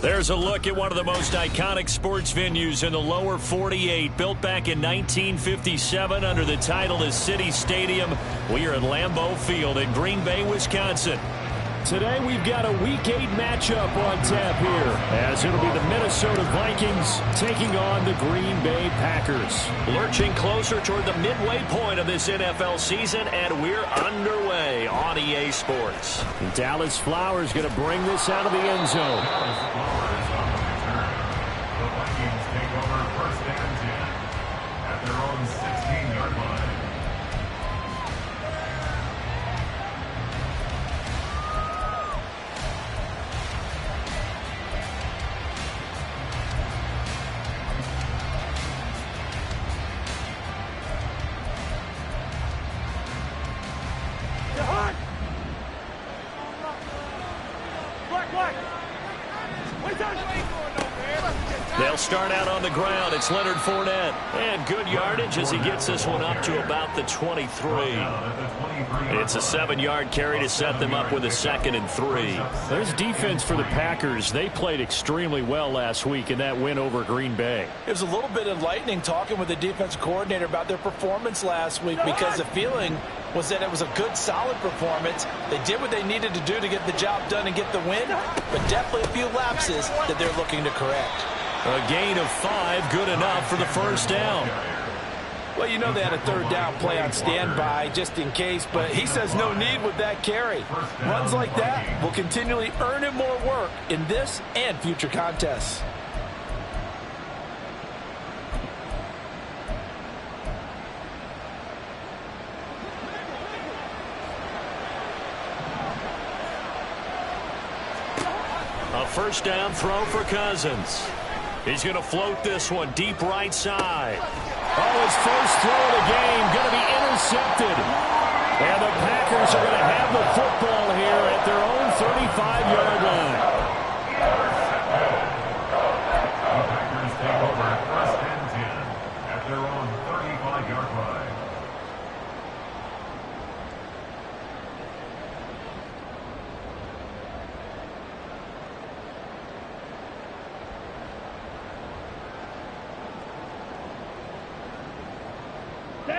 There's a look at one of the most iconic sports venues in the lower 48, built back in 1957 under the title of City Stadium. We are at Lambeau Field in Green Bay, Wisconsin. Today we've got a Week 8 matchup on tap here, as it'll be the Minnesota Vikings taking on the Green Bay Packers. Lurching closer toward the midway point of this NFL season, and we're underway on EA Sports. Dallas Flowers going to bring this out of the end zone. They'll start out on the ground. It's Leonard Fournette. And good yardage as he gets this one up to about the 23. It's a 7-yard carry to set them up with a 2nd and 3. There's defense for the Packers. They played extremely well last week in that win over Green Bay. It was a little bit enlightening talking with the defensive coordinator about their performance last week, because the feeling was that it was a good, solid performance. They did what they needed to do to get the job done and get the win, but definitely a few lapses that they're looking to correct. A gain of 5, good enough for the first down. Well, you know they had a 3rd down play on standby just in case, but he says no need with that carry. Runs like that will continually earn him more work in this and future contests. A first down throw for Cousins. He's going to float this one deep right side. Oh, his first throw of the game going to be intercepted. And the Packers are going to have the football here at their own 35-yard line. The Packers take over 1st and 10 at their own 35-yard line.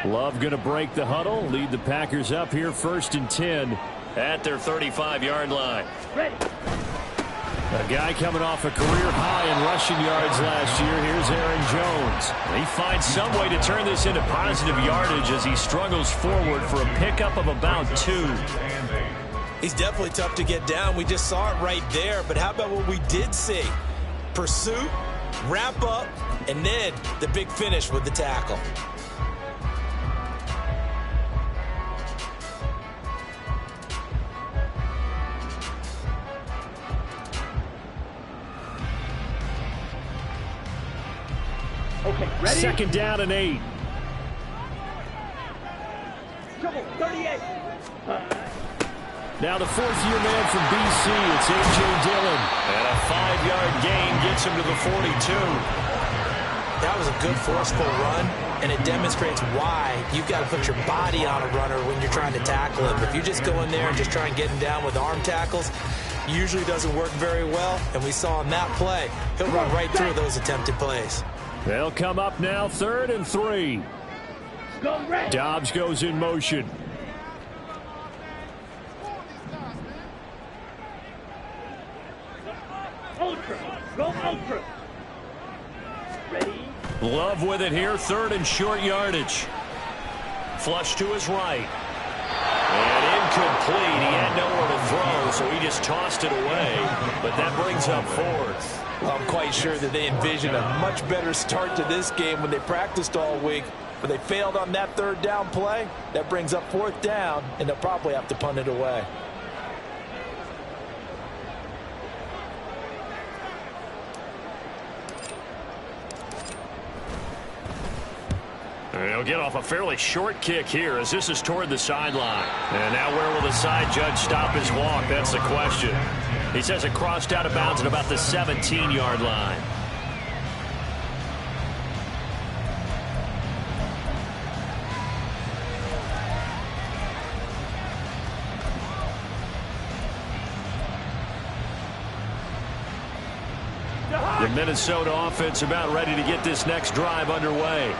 Love going to break the huddle, lead the Packers up here 1st and 10 at their 35-yard line. Ready. A guy coming off a career high in rushing yards last year. Here's Aaron Jones. He finds some way to turn this into positive yardage as he struggles forward for a pickup of about 2. He's definitely tough to get down. We just saw it right there, but how about what we did see? Pursuit, wrap up, and then the big finish with the tackle. Okay, ready? 2nd down and 8. Trouble, 38. Now the 4th-year man from BC, it's A.J. Dillon. And a 5-yard gain gets him to the 42. That was a good forceful run, and it demonstrates why you've got to put your body on a runner when you're trying to tackle him. If you just go in there and just try and get him down with arm tackles, usually doesn't work very well, and we saw in that play, he'll run right through those attempted plays. They'll come up now 3rd and 3. Go red. Dobbs goes in motion. Ultra. Go ultra. Ready. Love with it here, 3rd and short yardage. Flush to his right. And incomplete. He had nowhere to throw, so he just tossed it away. But that brings up 4th. Well, I'm quite sure that they envisioned a much better start to this game when they practiced all week, but they failed on that 3rd down play. That brings up 4th down, and they'll probably have to punt it away. And he'll get off a fairly short kick here as this is toward the sideline. And now where will the side judge stop his walk? That's the question. He says it crossed out of bounds at about the 17-yard line. The Minnesota offense about ready to get this next drive underway.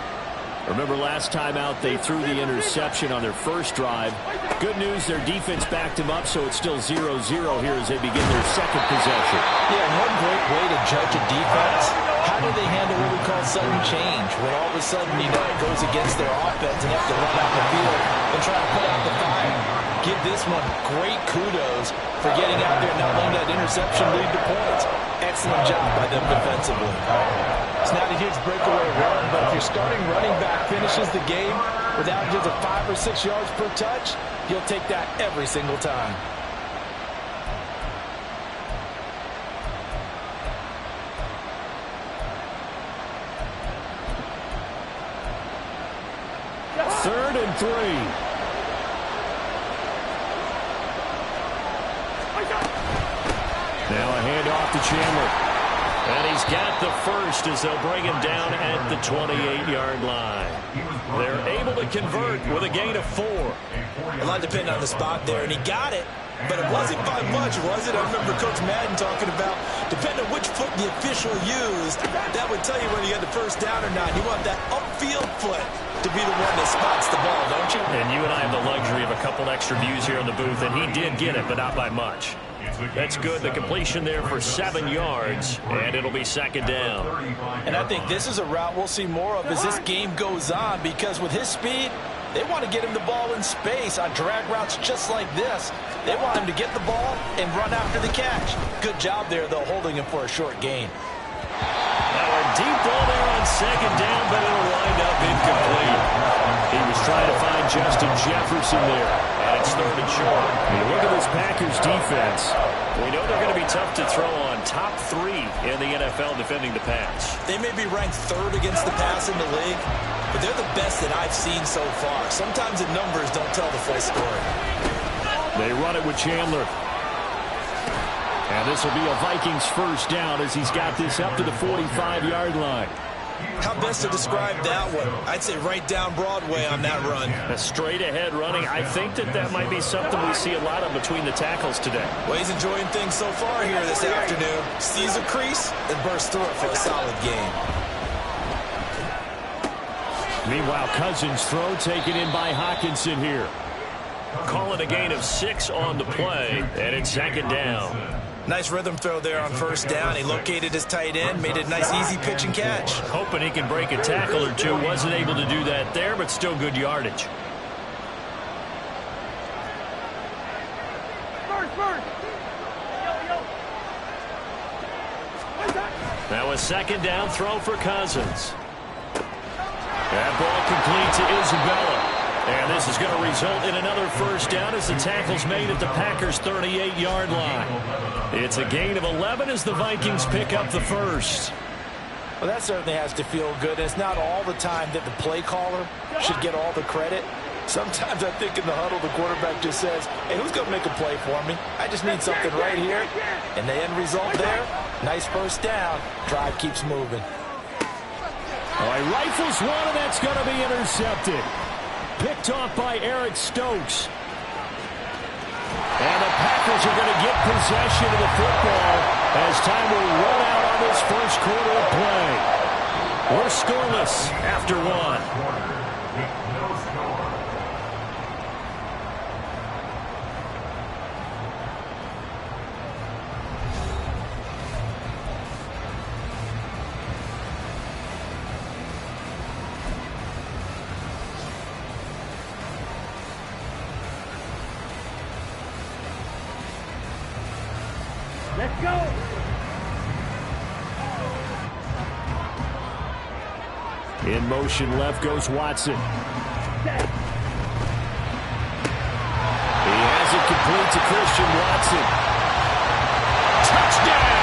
Remember last time out they threw the interception on their first drive. Good news, their defense backed them up, so it's still 0-0 here as they begin their second possession. Yeah, one great way to judge a defense. How do they handle what we call sudden change? When all of a sudden, it goes against their offense and they have to run out the field and try to put out the fire. Give this one great kudos for getting out there and not letting that interception lead to points. Excellent job by them defensively. It's not a huge breakaway run, but if your starting running back finishes the game without just 5 or 6 yards per touch, you'll take that every single time. Third and 3. Now a handoff to Chandler. And he's got the first as they'll bring him down at the 28-yard line. They're able to convert with a gain of 4. A lot depending on the spot there, and he got it. But it wasn't by much, was it? I remember Coach Madden talking about, depending on which foot the official used, that would tell you whether you had the first down or not. You want that upfield foot to be the one that spots the ball, don't you? And you and I have the luxury of a couple extra views here in the booth, and he did get it, but not by much. That's good. The completion there for 7 yards, and it'll be second down. And I think this is a route we'll see more of as this game goes on, because with his speed, they want to get him the ball in space on drag routes just like this. They want him to get the ball and run after the catch. Good job there, though, holding him for a short gain. Now a deep ball there on second down, but it'll wind up incomplete. He was trying to find Justin Jefferson there, and it's third and short. When you look at this Packers defense, we know they're going to be tough to throw on. Top 3 in the NFL defending the pass. They may be ranked 3rd against the pass in the league, but they're the best that I've seen so far. Sometimes the numbers don't tell the full story. They run it with Chandler. And this will be a Vikings first down as he's got this up to the 45-yard line. How best to describe that one? I'd say right down Broadway on that run. A straight-ahead running. I think that might be something we see a lot of between the tackles today. Well, he's enjoying things so far here this afternoon. Sees a crease and bursts through it for a solid game. Meanwhile, Cousins' throw taken in by Hockenson here. Call it a gain of 6 on the play, and it's second down. Nice rhythm throw there on first down. He located his tight end, made it a nice easy pitch and catch. Hoping he can break a tackle or two. Wasn't able to do that there, but still good yardage. Now a second down throw for Cousins. That ball complete to Isabella. And this is going to result in another first down as the tackle's made at the Packers' 38-yard line. It's a gain of 11 as the Vikings pick up the first. Well, that certainly has to feel good. It's not all the time that the play caller should get all the credit. Sometimes I think in the huddle, the quarterback just says, hey, who's going to make a play for me? I just need something right here. And the end result there, nice first down. Drive keeps moving. All right, rifles one, and that's going to be intercepted. Picked off by Eric Stokes. And the Packers are going to get possession of the football as time will run out on this first quarter of play. We're scoreless after 1. Let's go. In motion left goes Watson. He has it complete to Christian Watson. Touchdown,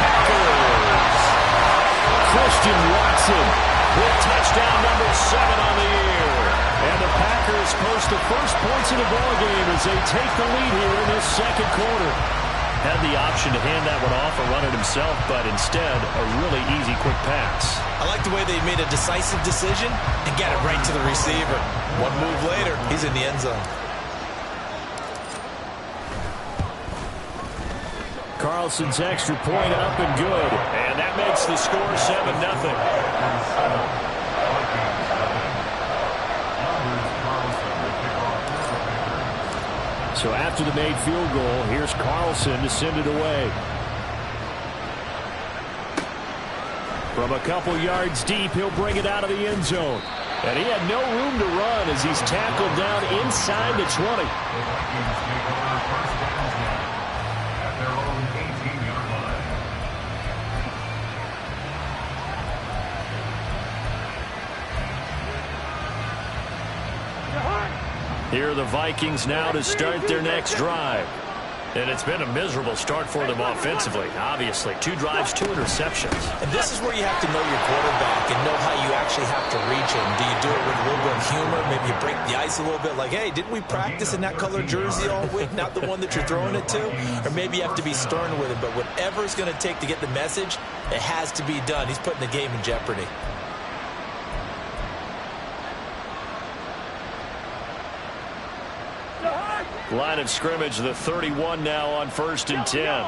Packers! Christian Watson with touchdown number 7 on the year. And the Packers post the first points in the ballgame as they take the lead here in this second quarter. Had the option to hand that one off or run it himself, but instead, a really easy, quick pass. I like the way they made a decisive decision and got it right to the receiver. One move later, he's in the end zone. Carlson's extra point up and good. And that makes the score 7-0. So after the made field goal, here's Carlson to send it away. From a couple yards deep, he'll bring it out of the end zone. And he had no room to run as he's tackled down inside the 20. Here are the Vikings now to start their next drive. And it's been a miserable start for them offensively, obviously. 2 drives, 2 interceptions. And this is where you have to know your quarterback and know how you actually have to reach him. Do you do it with a little bit of humor? Maybe you break the ice a little bit like, hey, didn't we practice in that color jersey all week, not the one that you're throwing it to? Or maybe you have to be stern with it. But whatever it's going to take to get the message, it has to be done. He's putting the game in jeopardy. Line of scrimmage, the 31 now on 1st and 10.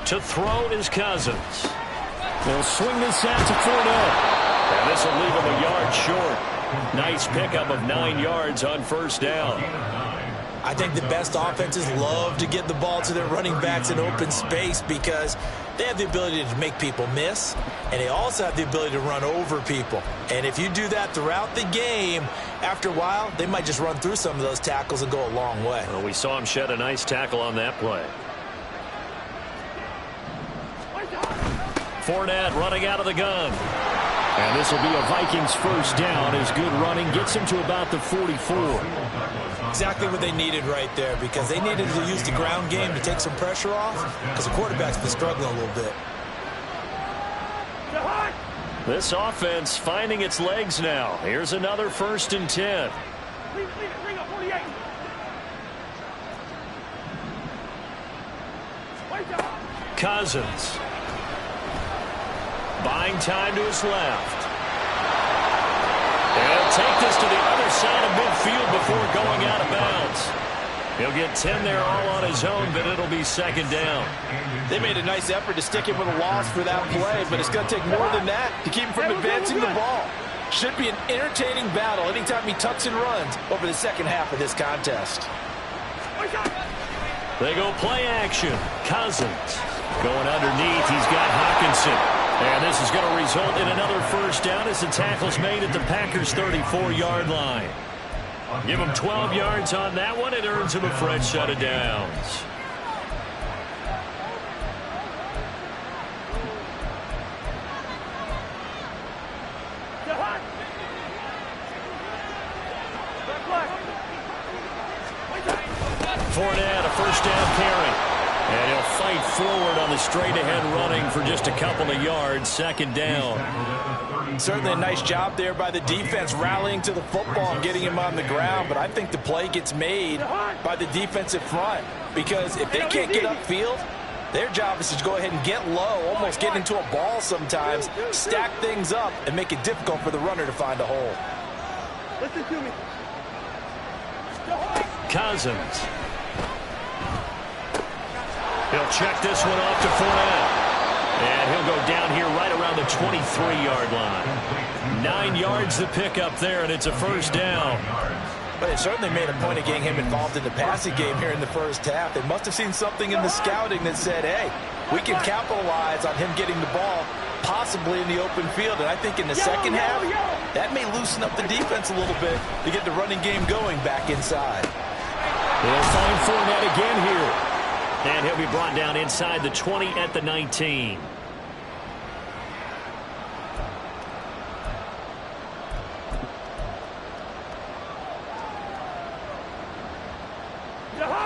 To throw is Cousins. They'll swing this out to Fournette. And this will leave him a yard short. Nice pickup of 9 yards on 1st down. I think the best offenses love to get the ball to their running backs in open space because they have the ability to make people miss, and they also have the ability to run over people. And if you do that throughout the game, after a while, they might just run through some of those tackles and go a long way. Well, we saw him shed a nice tackle on that play. Fournette running out of the gun. And this will be a Vikings 1st down as good running gets him to about the 44. Exactly what they needed right there because they needed to use the ground game to take some pressure off because the quarterback's been struggling a little bit. This offense finding its legs now. Here's another 1st and 10. Bring up 48. Cousins. Buying time to his left. He'll take this to the other side of midfield before going out of bounds. He'll get 10 there all on his own, but it'll be 2nd down. They made a nice effort to stick him with a loss for that play, but it's going to take more than that to keep him from advancing the ball. Should be an entertaining battle anytime he tucks and runs over the second half of this contest. They go play action. Cousins going underneath. He's got Hawkinson. And this is going to result in another 1st down as the tackle's made at the Packers' 34-yard line. Give him 12 yards on that one. It earns him a fresh set of downs. Fournette, a 1st down carry. And he'll fight forward on the straight-ahead running for just a couple of yards. 2nd down. Certainly a nice job there by the defense rallying to the football and getting him on the ground. But I think the play gets made by the defensive front because if they can't get upfield, their job is to go ahead and get low, almost get into a ball sometimes, stack things up, and make it difficult for the runner to find a hole. Listen to me. Cousins. He'll check this one off to Fournette. And he'll go down here right around the 23-yard line. 9 yards to pick up there, and it's a 1st down. But it certainly made a point of getting him involved in the passing game here in the 1st half. They must have seen something in the scouting that said, hey, we can capitalize on him getting the ball possibly in the open field. And I think in the second half, that may loosen up the defense a little bit to get the running game going back inside. They'll find Fournette again here. And he'll be brought down inside the 20 at the 19.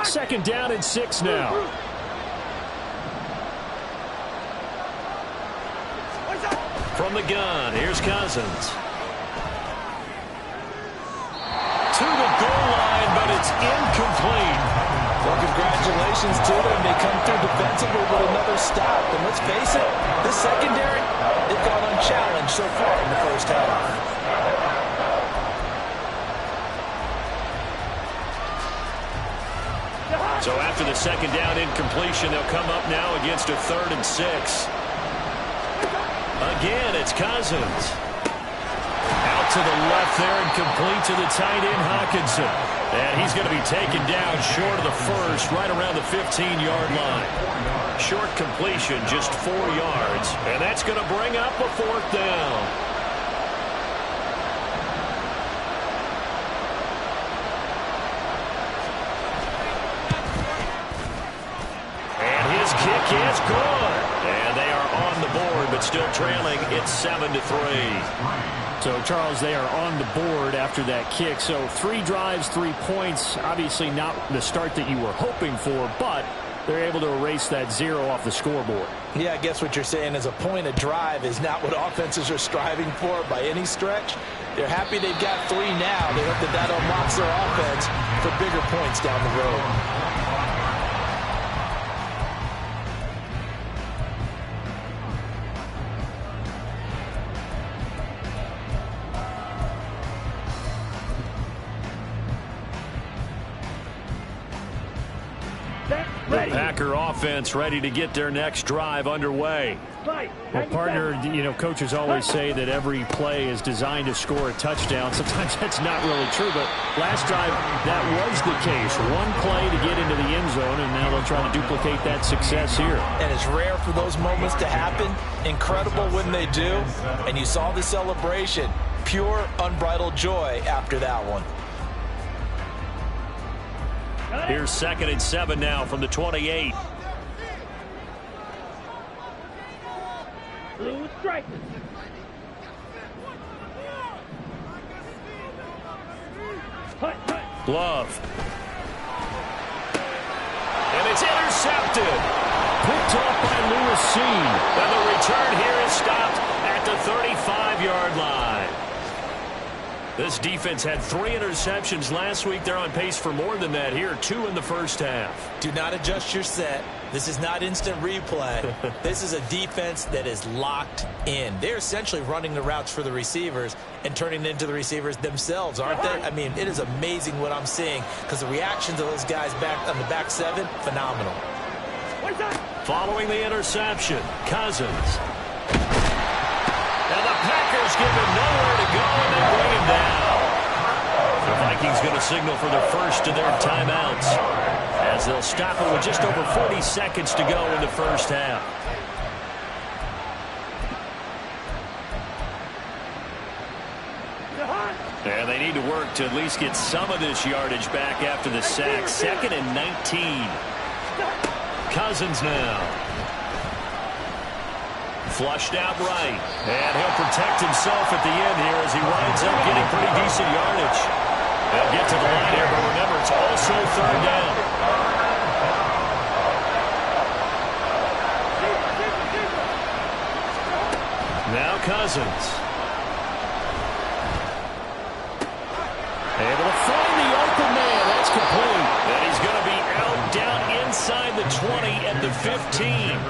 Second down and 6 now. From the gun, here's Cousins. To the goal line, but it's incomplete. Well, congratulations to them. They come through defensively with another stop. And let's face it, this secondary, they've gone unchallenged so far in the 1st half. So after the second down incompletion, they'll come up now against a 3rd and 6. Again, it's Cousins. Out to the left there and complete to the tight end, Hawkinson. And he's going to be taken down short of the first, right around the 15-yard line. Short completion, just 4 yards. And that's going to bring up a 4th down. And his kick is good. And they are on the board, but still trailing. It's 7-3. So, Charles, they are on the board after that kick. So 3 drives, 3 points. Obviously not the start that you were hoping for, but they're able to erase that 0 off the scoreboard. Yeah, I guess what you're saying is a point a drive is not what offenses are striving for by any stretch. They're happy they've got 3 now. They hope that that unlocks their offense for bigger points down the road. The Packer offense ready to get their next drive underway. Well, partner, coaches always say that every play is designed to score a touchdown. Sometimes that's not really true, but last drive, that was the case. 1 play to get into the end zone, and now they'll try to duplicate that success here. And it's rare for those moments to happen. Incredible when they do. And you saw the celebration. Pure, unbridled joy after that one. Here's 2nd and 7 now from the 28. Blue strike. Glove. And it's intercepted. Picked off by Lewis. And the return here is stopped at the 35-yard line. This defense had 3 interceptions last week. They're on pace for more than that here. 2 in the first half. Do not adjust your set. This is not instant replay. This is a defense that is locked in. They're essentially running the routes for the receivers and turning it into the receivers themselves, aren't they? I mean, it is amazing what I'm seeing because the reactions of those guys back on the back 7, phenomenal. Following the interception, Cousins. And the Packers give him nowhere to go, and they bring him down. The Vikings going to signal for the first of their timeouts as they'll stop it with just over 40 seconds to go in the first half. And they need to work to at least get some of this yardage back after the sack. 2nd and 19. Cousins now. Flushed out right. And he'll protect himself at the end here as he winds up getting pretty decent yardage. They'll get to the line here, but remember, it's also 3rd down. Now Cousins. Able to find the open man. That's complete. And he's going to be out down inside the 20 at the 15.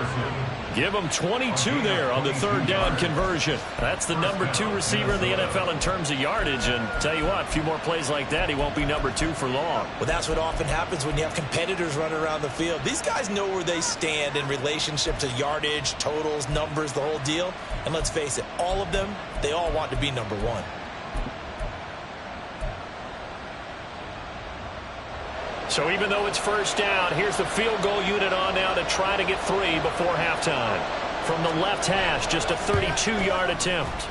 Give him 22 there on the 3rd down conversion. That's the number 2 receiver in the NFL in terms of yardage. And tell you what, a few more plays like that, he won't be number 2 for long. Well, that's what often happens when you have competitors running around the field. These guys know where they stand in relationship to yardage, totals, numbers, the whole deal. And let's face it, all of them, they all want to be number 1. So even though it's first down, here's the field goal unit on now to try to get 3 before halftime. From the left hash, just a 32-yard attempt.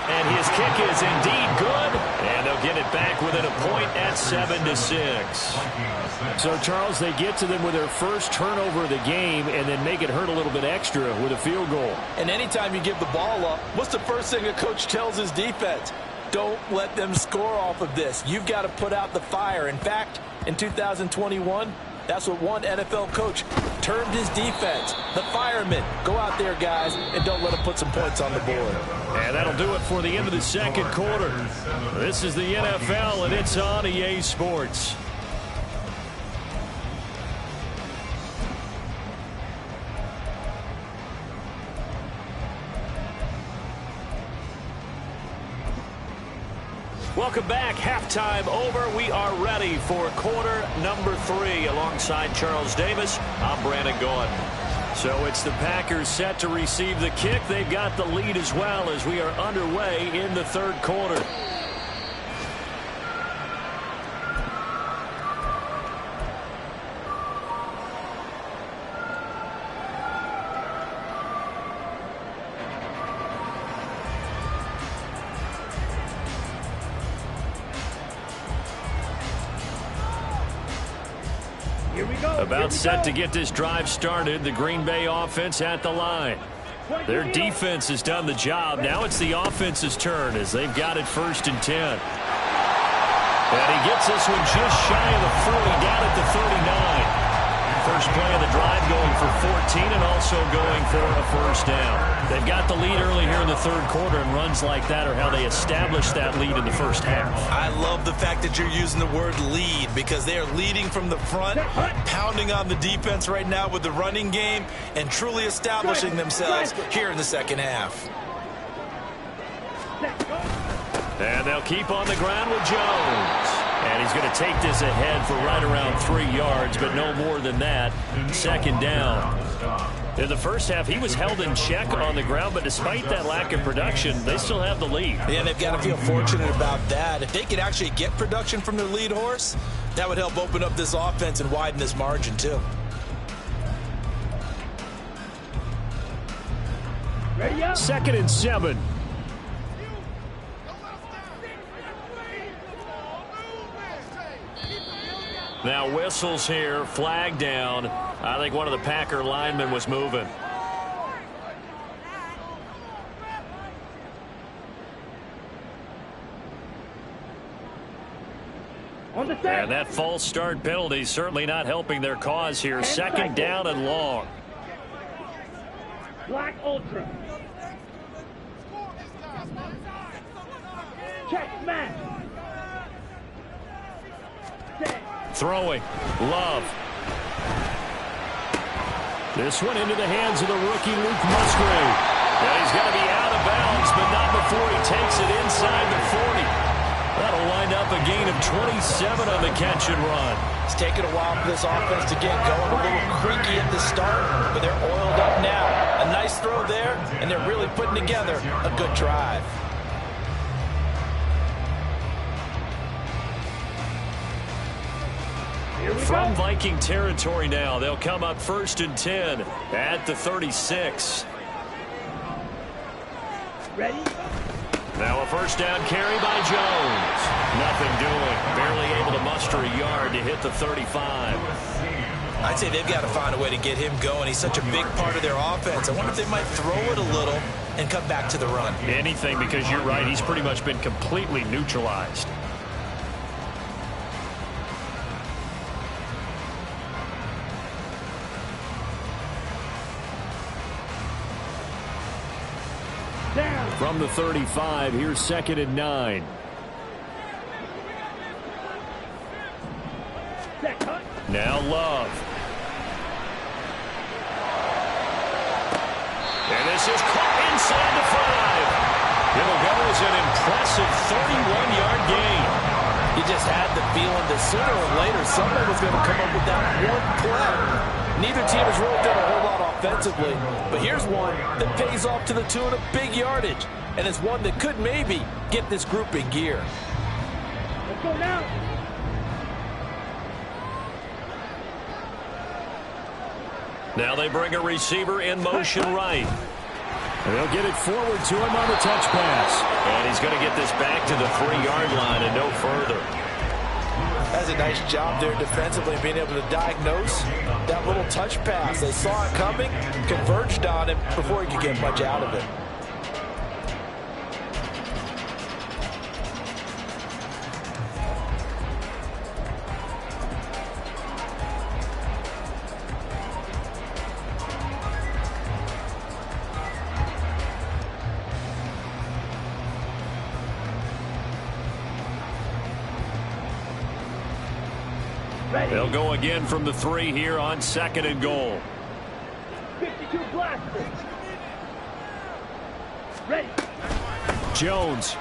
And his kick is indeed good. And they'll get it back within a point at 7-6. So, Charles, they get to them with their first turnover of the game and then make it hurt a little bit extra with a field goal. And anytime you give the ball up, what's the first thing a coach tells his defense? Don't let them score off of this. You've got to put out the fire. In fact, in 2021, that's what one NFL coach termed his defense. The firemen. Go out there, guys, and don't let them put some points on the board. And that'll do it for the end of the second quarter. This is the NFL, and it's on EA Sports. Welcome back. Halftime over. We are ready for quarter number 3. Alongside Charles Davis, I'm Brandon Gaudin. So it's the Packers set to receive the kick. They've got the lead as well as we are underway in the third quarter. About set to get this drive started. The Green Bay offense at the line. Their defense has done the job. Now it's the offense's turn as they've got it 1st and 10. And he gets this one just shy of the 40, down at the 39. First play of the drive going for 14 and also going for a first down. They've got the lead early here in the third quarter, and runs like that are how they establish that lead in the first half. I love the fact that you're using the word lead because they are leading from the front, pounding on the defense right now with the running game, and truly establishing themselves here in the second half. And they'll keep on the ground with Jones. And he's going to take this ahead for right around 3 yards, but no more than that. Second down. In the first half, he was held in check on the ground, but despite that lack of production, they still have the lead. Yeah, they've got to feel fortunate about that. If they could actually get production from their lead horse, that would help open up this offense and widen this margin, too. Ready up. 2nd and 7. Now whistles here, flag down. I think one of the Packer linemen was moving. And that false start penalty certainly not helping their cause here. 2nd down and long. Black Ultra. Check, man. Throwing. Love. This one into the hands of the rookie Luke Musgrave. Yeah, he's got to be out of bounds, but not before he takes it inside the 40. That'll wind up a gain of 27 on the catch and run. It's taken a while for this offense to get going. A little creaky at the start, but they're oiled up now. A nice throw there, and they're really putting together a good drive. From Viking territory now, they'll come up 1st and 10 at the 36. Ready? Now a first down carry by Jones. Nothing doing. Barely able to muster a yard to hit the 35. I'd say they've got to find a way to get him going. He's such a big part of their offense. I wonder if they might throw it a little and come back to the run. Anything, because you're right. He's pretty much been completely neutralized. From the 35, here's 2nd and 9. Now Love. And this is caught inside the 5. It'll go as an impressive 31-yard gain. You just had the feeling that sooner or later someone was going to come up with that one play. Neither team has really done a whole lot offensively, but here's one that pays off to the tune of big yardage, and it's one that could maybe get this group in gear. Let's go now. Now they bring a receiver in motion right. They'll get it forward to him on the touch pass. And he's going to get this back to the 3-yard line and no further. That's a nice job there defensively, being able to diagnose that little touch pass. They saw it coming, converged on him before he could get much out of it. They'll go again from the 3 here on 2nd and goal. 52 blaster. Ready. Jones.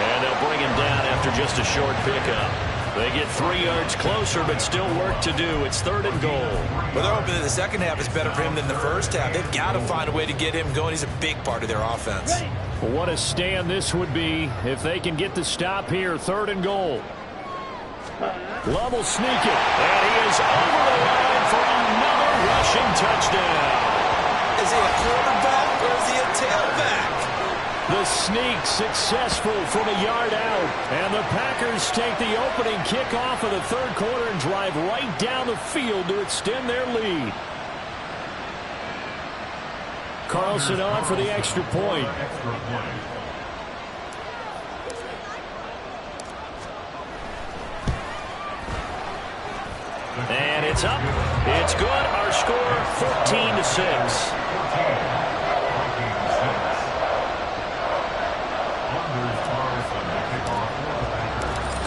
And they'll bring him down after just a short pickup. They get 3 yards closer, but still work to do. It's 3rd and goal. Well, they're hoping that the second half is better for him than the first half. They've got to find a way to get him going. He's a big part of their offense. What a stand this would be if they can get the stop here. 3rd and goal. Love will sneak it. And he is over the line for another rushing touchdown. Is he a quarterback or is he a tailback? The sneak successful from a yard out. And the Packers take the opening kickoff of the 3rd quarter and drive right down the field to extend their lead. Carlson on for the extra point. And it's up. It's good. Our score 14-6.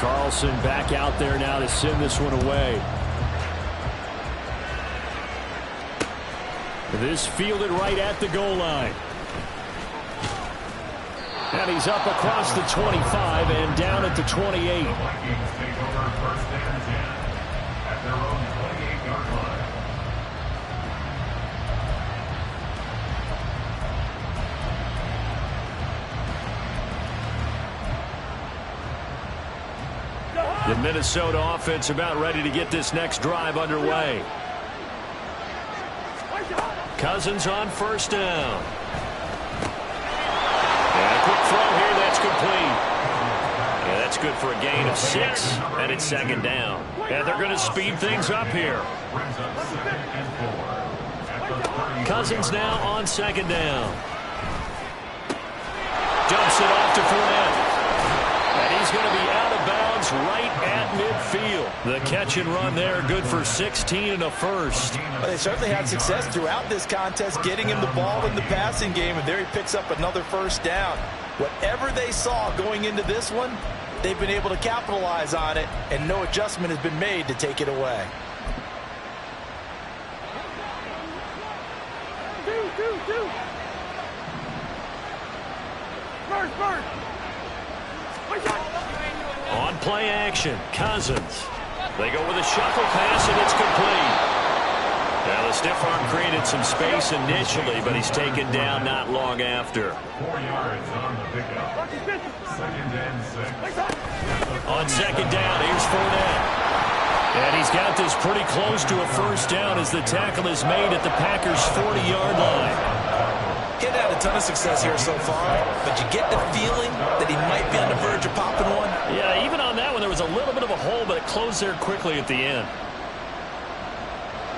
Carlson back out there now to send this one away. This fielded right at the goal line. And he's up across the 25 and down at the 28. The Minnesota offense about ready to get this next drive underway. Cousins on 1st down. And a quick throw here, that's complete. Yeah, that's good for a gain of 6, and it's 2nd down. And they're going to speed things up here. Cousins now on 2nd down. Dumps it off to Fournette. And he's going to be out of bounds right at midfield. The catch and run there, good for 16 and a first. Well, they certainly had success throughout this contest, getting him the ball in the passing game, and there he picks up another 1st down. Whatever they saw going into this one, they've been able to capitalize on it, and no adjustment has been made to take it away. Two. First. On play action, Cousins. They go with a shuffle pass, and it's complete. Now, the stiff arm created some space initially, but he's taken down not long after. 4 yards on the pickup. 2nd and 6. On 2nd down, here's Fournette. And he's got this pretty close to a 1st down as the tackle is made at the Packers' 40-yard line. He's had a ton of success here so far, but you get the feeling that he might be on the verge of popping one. Yeah, even on that one, there was a little bit of a hole, but it closed there quickly at the end.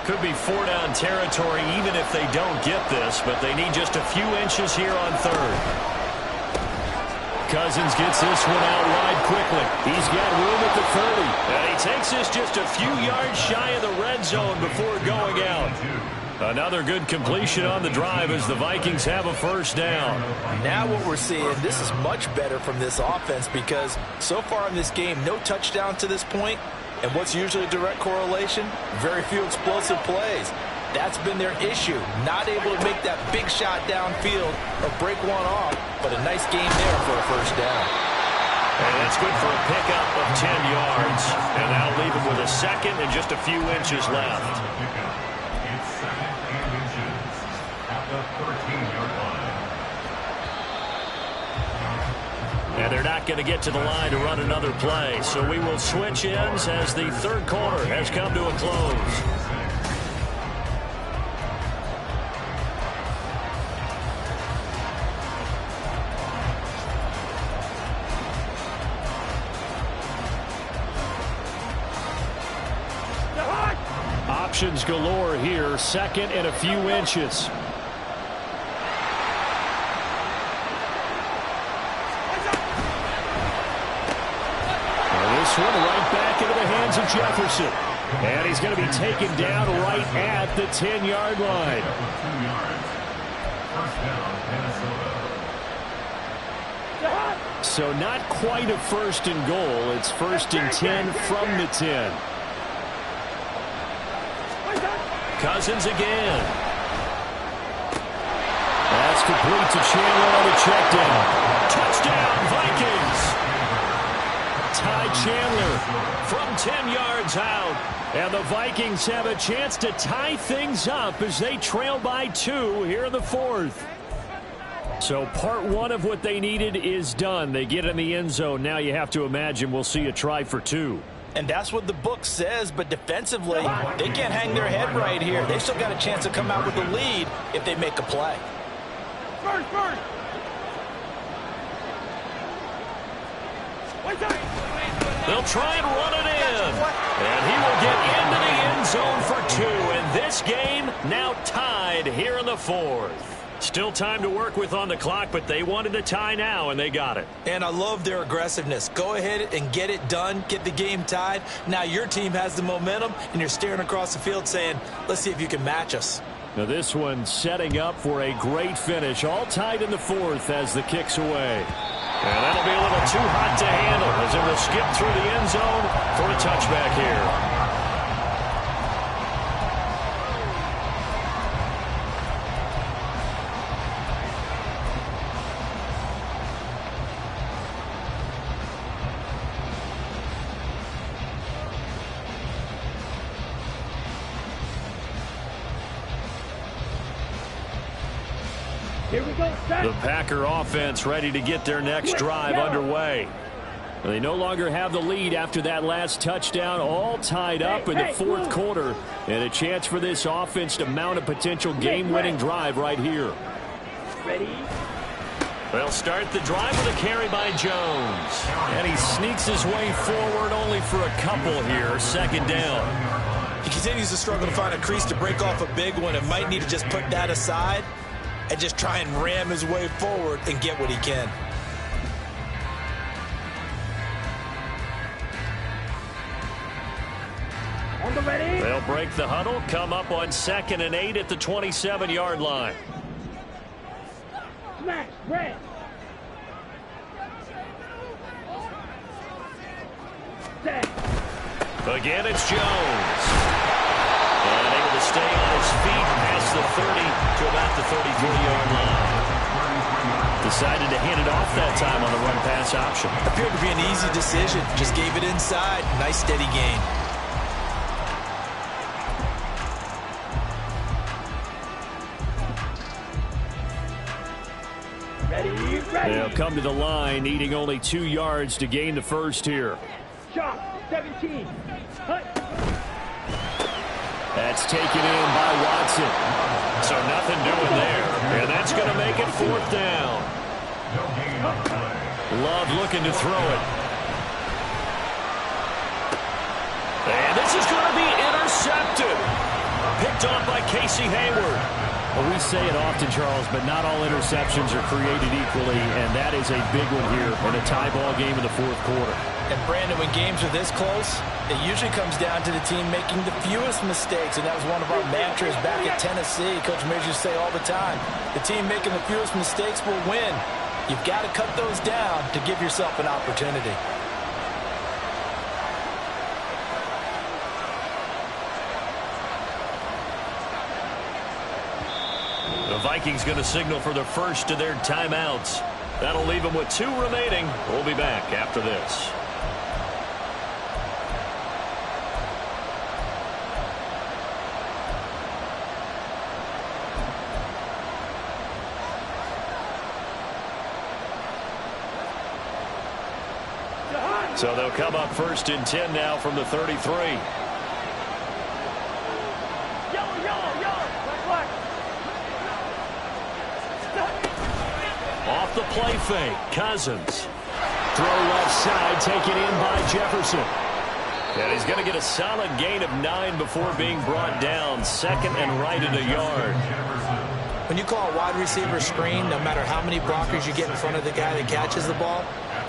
Could be 4-down territory even if they don't get this, but they need just a few inches here on 3rd. Cousins gets this one out wide quickly. He's got room at the 30. And he takes this just a few yards shy of the red zone before going out. Another good completion on the drive as the Vikings have a 1st down. Now what we're seeing, this is much better from this offense because so far in this game, no touchdown to this point. And what's usually a direct correlation? Very few explosive plays. That's been their issue. Not able to make that big shot downfield or break one off, but a nice game there for a 1st down. And that's good for a pickup of 10 yards. And that'll leave him with a 2nd and just a few inches left. It's 2nd and inches at the 13-yard line. And they're not going to get to the line to run another play. So we will switch ends as the 3rd quarter has come to a close. Options galore here. 2nd and a few inches. This one right back into the hands of Jefferson. And he's going to be taken down right at the 10-yard line. 2 yards. 1st down, Minnesota. So not quite a 1st and goal. It's 1st and 10 from the 10. Cousins again. That's complete to Chandler on the check down. Touchdown, Vikings. Ty Chandler from 10 yards out. And the Vikings have a chance to tie things up as they trail by 2 here in the 4th. So part 1 of what they needed is done. They get in the end zone. Now you have to imagine we'll see a try for 2. And that's what the book says, but defensively, they can't hang their head right here. They've still got a chance to come out with a lead if they make a play. First. They'll try and run it in. And he will get into the end zone for 2. And this game now tied here in the 4th. Still time to work with on the clock, but they wanted a tie now, and they got it. And I love their aggressiveness. Go ahead and get it done. Get the game tied. Now your team has the momentum, and you're staring across the field saying, let's see if you can match us. Now this one setting up for a great finish. All tied in the 4th as the kick's away. And that'll be a little too hot to handle as it will skip through the end zone for a touchback here. The Packer offense ready to get their next drive underway. They no longer have the lead after that last touchdown, all tied up in the 4th quarter, and a chance for this offense to mount a potential game-winning drive right here. Ready? They'll start the drive with a carry by Jones. And he sneaks his way forward only for a couple here, 2nd down. He continues to struggle to find a crease to break off a big one and might need to just put that aside and just try and ram his way forward and get what he can. On the ready? They'll break the huddle, come up on 2nd and 8 at the 27-yard line. Smash, red. Set. Again, it's Jones. And able to stay on his feet past the 30 to about the 33-yard line. Decided to hand it off that time on the run-pass option. Appeared to be an easy decision. Just gave it inside. Nice steady gain. Ready. They'll come to the line, needing only 2 yards to gain the first here. Shot, 17. Hut. That's taken in by Watson. So nothing doing there. And that's going to make it 4th down. Love looking to throw it. And this is going to be intercepted. Picked off by Casey Hayward. Well, we say it often, Charles, but not all interceptions are created equally, and that is a big one here in a tie ball game in the 4th quarter. And Brandon, when games are this close, it usually comes down to the team making the fewest mistakes, and that was one of our mantras back at Tennessee. Coach Mears used to say all the time, the team making the fewest mistakes will win. You've got to cut those down to give yourself an opportunity. The Vikings going to signal for the first of their timeouts. That'll leave them with 2 remaining. We'll be back after this. So they'll come up 1st and 10 now from the 33. Off the play fake, Cousins. Throw left side, taken in by Jefferson. And he's going to get a solid gain of 9 before being brought down. 2nd and right at a yard. When you call a wide receiver screen, no matter how many blockers you get in front of the guy that catches the ball,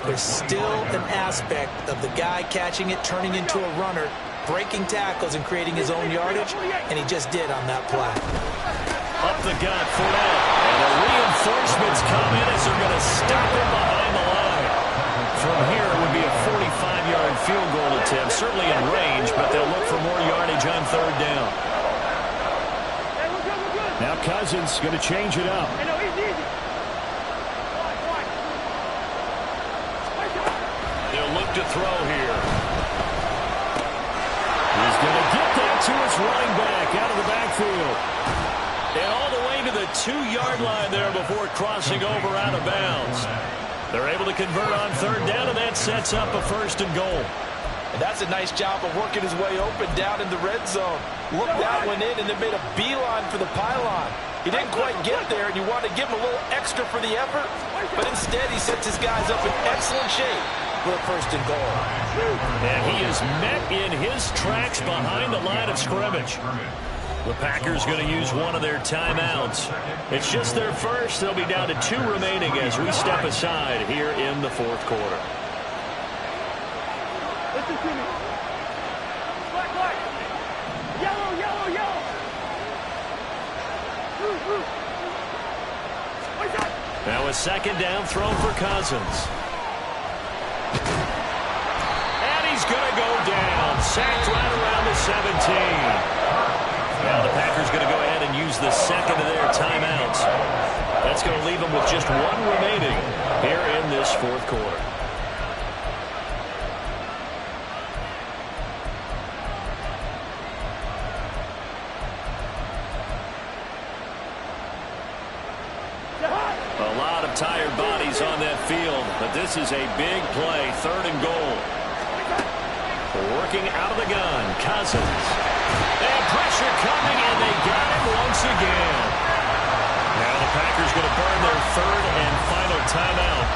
there's still an aspect of the guy catching it, turning into a runner, breaking tackles and creating his own yardage, and he just did on that play. Up the gut, Fournette. And the reinforcements come in as they're going to stop him behind the line. From here, it would be a 45-yard field goal attempt, certainly in range, but they'll look for more yardage on 3rd down. Now Cousins going to change it up. They'll look to throw here. He's going to get that to his running back out of the backfield. And all the way to the 2-yard line there before crossing over out of bounds. They're able to convert on third down, and that sets up a 1st and goal. And that's a nice job of working his way open down in the red zone. Looked that one in and then made a beeline for the pylon. He didn't quite get there, and you want to give him a little extra for the effort, but instead he sets his guys up in excellent shape for a 1st and goal. And he is met in his tracks behind the line of scrimmage. The Packers going to use one of their timeouts. It's just their first. They'll be down to 2 remaining as we step aside here in the 4th quarter. Listen to me. Black, black. Yellow, yellow, yellow. What's that? Now a 2nd down throw for Cousins. And he's going to go down. Sacked right around the 17. Now the Packers going to go ahead and use the 2nd of their timeouts. That's going to leave them with just 1 remaining here in this 4th quarter. A lot of tired bodies on that field, but this is a big play, 3rd and goal. Working out of the gun, Cousins. And pressure coming, and they got him once again. Now the Packers going to burn their 3rd and final timeout.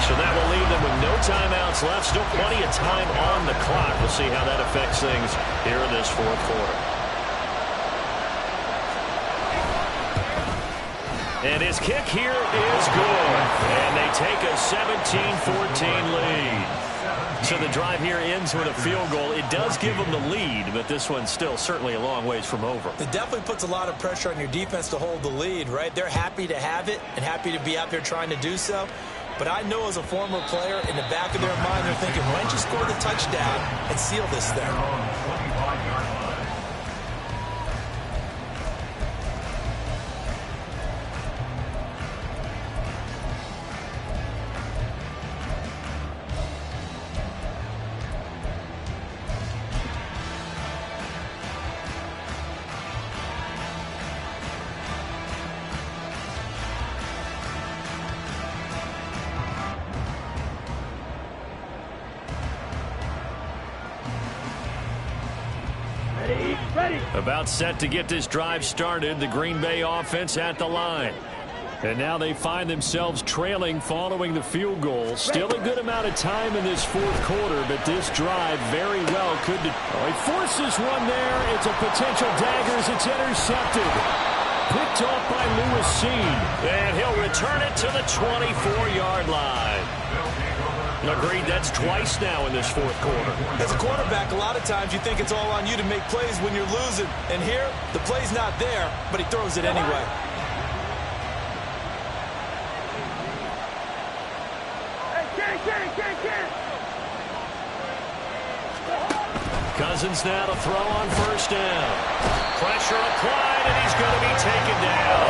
So that will leave them with no timeouts left. Still plenty of time on the clock. We'll see how that affects things here in this 4th quarter. And his kick here is good. And they take a 17-14 lead. So the drive here ends with a field goal. It does give them the lead, but this one's still certainly a long ways from over. It definitely puts a lot of pressure on your defense to hold the lead, right? They're happy to have it and happy to be out there trying to do so. But I know as a former player, in the back of their mind, they're thinking, why don't you score the touchdown and seal this thing? About set to get this drive started, the Green Bay offense at the line. And now they find themselves trailing following the field goal. Still a good amount of time in this 4th quarter, but this drive very well could... Oh, he forces one there. It's a potential dagger as it's intercepted. Picked off by Lewis Seen. And he'll return it to the 24-yard line. Agreed, that's twice now in this 4th quarter. As a quarterback, a lot of times you think it's all on you to make plays when you're losing. And here, the play's not there, but he throws it anyway. Cousins now to throw on 1st down. Pressure applied, and he's going to be taken down.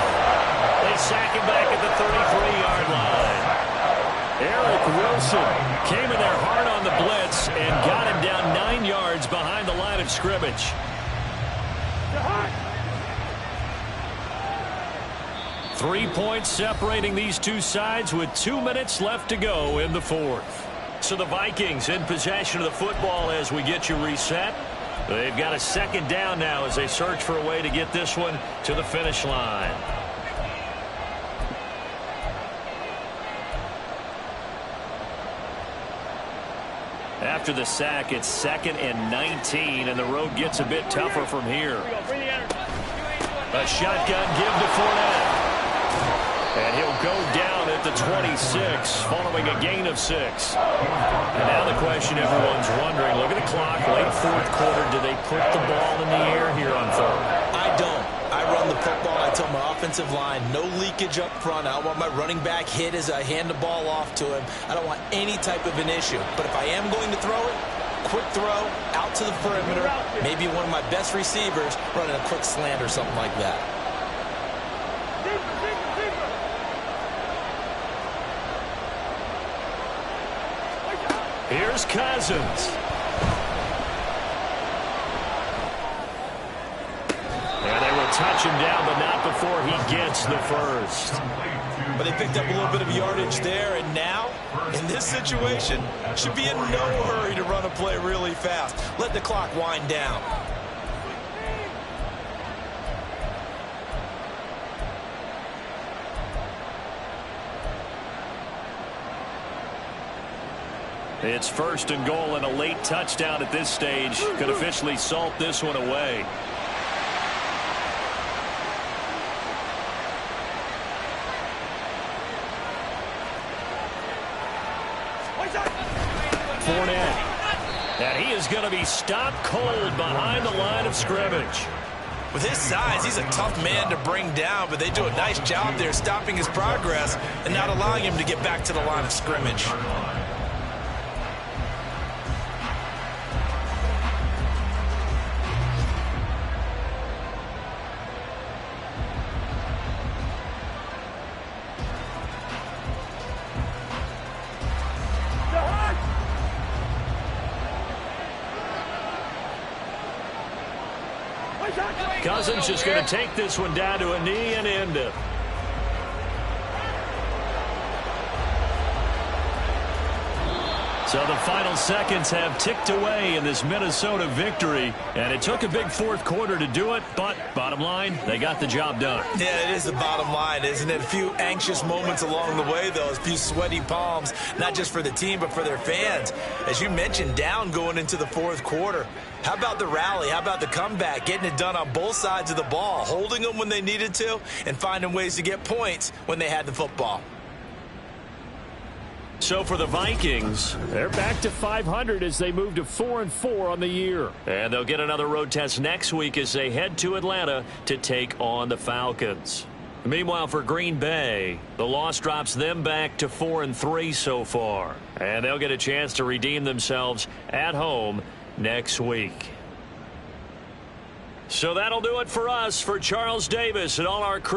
They sack him back at the 33-yard line. Eric Wilson came in there hard on the blitz and got him down 9 yards behind the line of scrimmage. 3 points separating these two sides with 2 minutes left to go in the 4th. So the Vikings in possession of the football as we get you reset. They've got a 2nd down now as they search for a way to get this one to the finish line. After the sack, it's 2nd and 19, and the road gets a bit tougher from here. A shotgun give to Fournette. And he'll go down at the 26 following a gain of 6. And now the question everyone's wondering, look at the clock, late 4th quarter, do they put the ball in the air here on 3rd? I don't. I run the football. I tell my offensive line, no leakage up front. I don't want my running back hit as I hand the ball off to him. I don't want any type of an issue. But if I am going to throw it, quick throw, out to the perimeter, maybe one of my best receivers running a quick slant or something like that. Here's Cousins. And they will touch him down, but not before he gets the first. But they picked up a little bit of yardage there, and now, in this situation, should be in no hurry to run a play really fast. Let the clock wind down. It's 1st and goal, and a late touchdown at this stage could officially salt this one away. Fournette. And he is going to be stopped cold behind the line of scrimmage. With his size, he's a tough man to bring down, but they do a nice job there stopping his progress and not allowing him to get back to the line of scrimmage. Cousins just going to take this one down to a knee and end it. So the final seconds have ticked away in this Minnesota victory, and it took a big fourth quarter to do it, but bottom line, they got the job done. Yeah, it is the bottom line, isn't it? A few anxious moments along the way, though, a few sweaty palms, not just for the team, but for their fans. As you mentioned, down going into the fourth quarter. How about the rally? How about the comeback? Getting it done on both sides of the ball, holding them when they needed to, and finding ways to get points when they had the football. So for the Vikings, They're back to 500 as they move to 4-4 on the year. and they'll get another road test next week as they head to Atlanta to take on the Falcons. Meanwhile, for Green Bay, the loss drops them back to 4-3 so far, and they'll get a chance to redeem themselves at home next week. So that'll do it for us. For Charles Davis and all our crew.